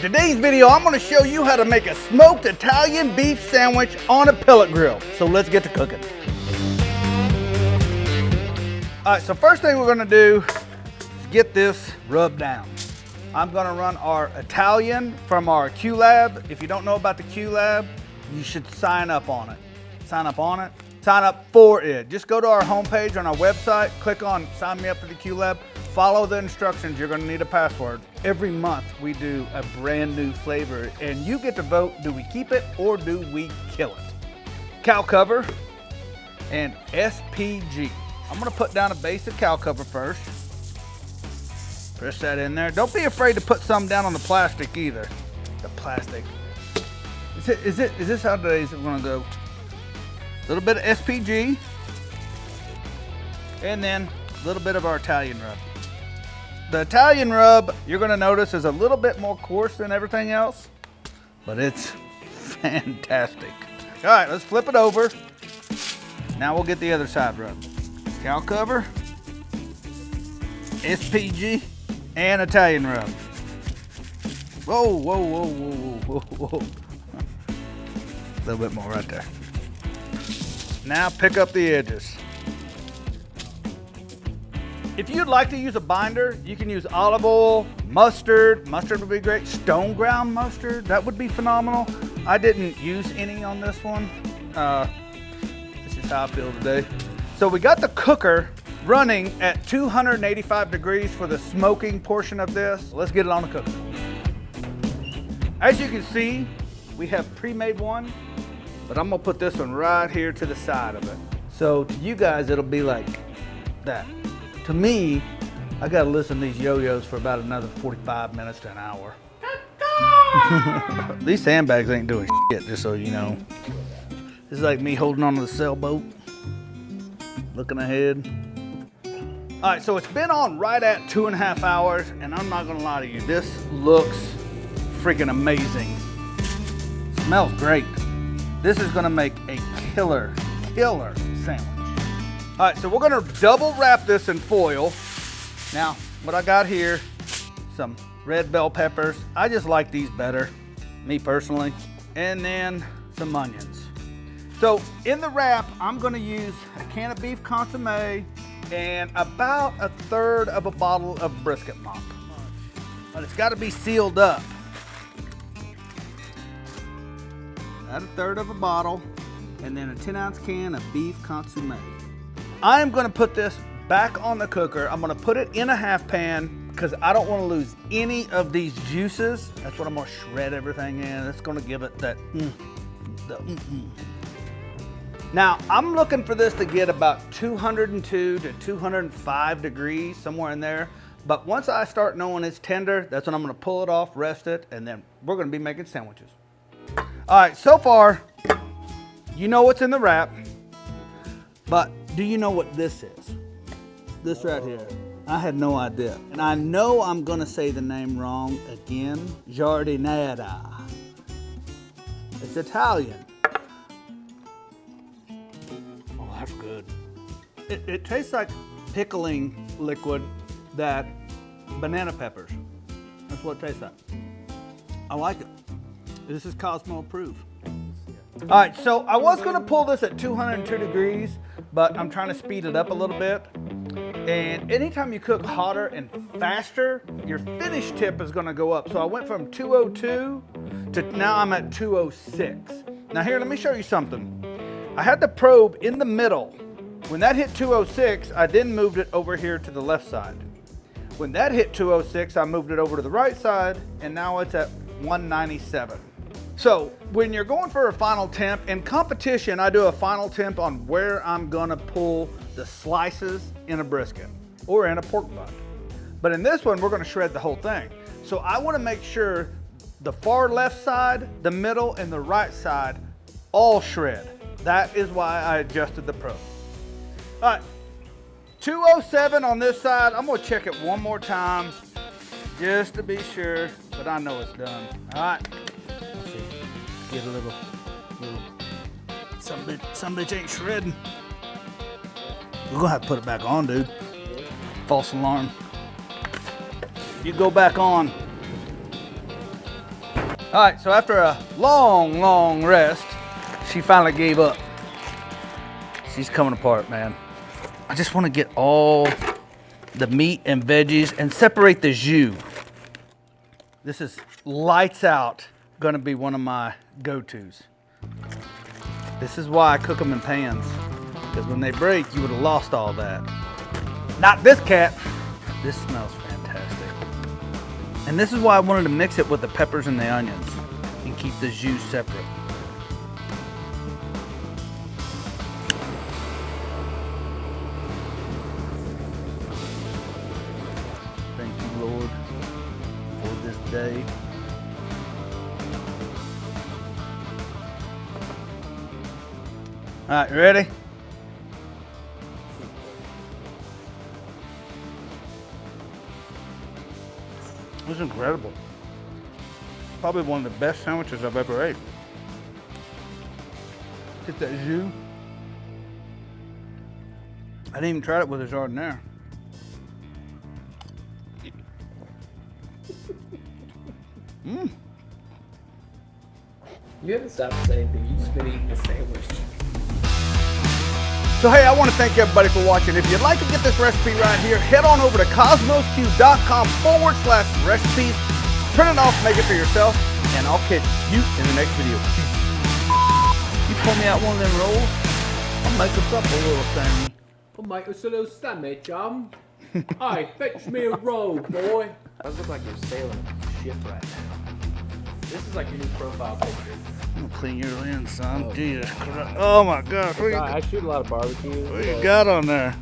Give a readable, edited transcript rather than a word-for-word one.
today's video, I'm gonna show you how to make a smoked Italian beef sandwich on a pellet grill. So let's get to cooking. All right, so first thing we're gonna do is get this rubbed down. I'm gonna run our Italian from our Q Lab. If you don't know about the Q Lab, you should sign up on it. Sign up on it, sign up for it. Just go to our homepage on our website, click on sign me up for the Q Lab, follow the instructions. You're gonna need a password. Every month we do a brand new flavor and you get to vote, do we keep it or do we kill it? Cow cover and SPG. I'm gonna put down a base of cow cover first. Press that in there. Don't be afraid to put some down on the plastic either. The plastic. Is this how today's gonna go? A little bit of SPG, and then a little bit of our Italian rub. The Italian rub, you're gonna notice, is a little bit more coarse than everything else, but it's fantastic. All right, let's flip it over. Now we'll get the other side rubbed. Cow cover, SPG, and Italian rub. Whoa, whoa, whoa, whoa, whoa, whoa. A little bit more right there. Now pick up the edges. If you'd like to use a binder, you can use olive oil, mustard. Mustard would be great. Stone ground mustard, that would be phenomenal. I didn't use any on this one. This is how I feel today. So we got the cooker running at 285 degrees for the smoking portion of this. Let's get it on the cooker. As you can see, we have pre-made one, but I'm gonna put this one right here to the side of it. So to you guys, it'll be like that. To me, I gotta listen to these yo-yos for about another 45 minutes to an hour. These sandbags ain't doing shit, just so you know. This is like me holding on to the sailboat, looking ahead. All right, so it's been on right at 2.5 hours, and I'm not gonna lie to you, this looks freaking amazing. Smells great. This is gonna make a killer sandwich. All right, so we're gonna double wrap this in foil. Now, what I got here, some red bell peppers. I just like these better, me personally. And then some onions. So in the wrap, I'm gonna use a can of beef consomme and about 1/3 of a bottle of brisket mop. But it's gotta be sealed up. About 1/3 of a bottle, and then a 10-ounce can of beef consomme. I am gonna put this back on the cooker. I'm gonna put it in a half pan because I don't wanna lose any of these juices. That's what I'm gonna shred everything in. It's gonna give it that Now, I'm looking for this to get about 202 to 205 degrees, somewhere in there. But once I start knowing it's tender, that's when I'm gonna pull it off, rest it, and then we're gonna be making sandwiches. All right, so far, you know what's in the wrap, but do you know what this is? This right here. I had no idea. And I know I'm gonna say the name wrong again. Giardinata. It's Italian. Oh, that's good. It tastes like pickling liquid that banana peppers. That's what it tastes like. I like it. This is Kosmo approved. All right, so I was gonna pull this at 202 degrees, but I'm trying to speed it up a little bit. And anytime you cook hotter and faster, your finish tip is gonna go up. So I went from 202 to now I'm at 206. Now here, let me show you something. I had the probe in the middle. When that hit 206, I then moved it over here to the left side. When that hit 206, I moved it over to the right side, and now it's at 197. So when you're going for a final temp, in competition, I do a final temp on where I'm gonna pull the slices in a brisket or in a pork butt. But in this one, we're gonna shred the whole thing. So I wanna make sure the far left side, the middle, and the right side all shred. That is why I adjusted the probe. All right, 207 on this side. I'm gonna check it one more time just to be sure, but I know it's done. All right. Let's see. Get a little some bitch ain't shredding. We're gonna have to put it back on, dude. False alarm. You go back on. All right, so after a long, long rest, she finally gave up. She's coming apart, man. I just want to get all the meat and veggies and separate the jus. This is lights out gonna be one of my go-tos. This is why I cook them in pans, because when they break, you would have lost all that. Not this cat. This smells fantastic. And this is why I wanted to mix it with the peppers and the onions and keep the jus separate. Thank you, Lord, for this day. All right, you ready? This is incredible. Probably one of the best sandwiches I've ever ate. Get that jus. I didn't even try it with a jardiniere. Mmm. You haven't stopped saying anything. You've just been eating the sandwich. So hey, I want to thank everybody for watching. If you'd like to get this recipe right here, head on over to kosmosq.com/recipes. Print it off, make it for yourself, and I'll catch you in the next video. You pull me out one of them rolls, I'll make us up a little thing. I'll make us a little sandwich, Hey, fetch me a roll, boy. Does look like you're sailing a ship right now. This is like your new profile picture. I'm gonna clean your lens, son. Jesus Christ. Oh my gosh. I shoot a lot of barbecue. What you got on there?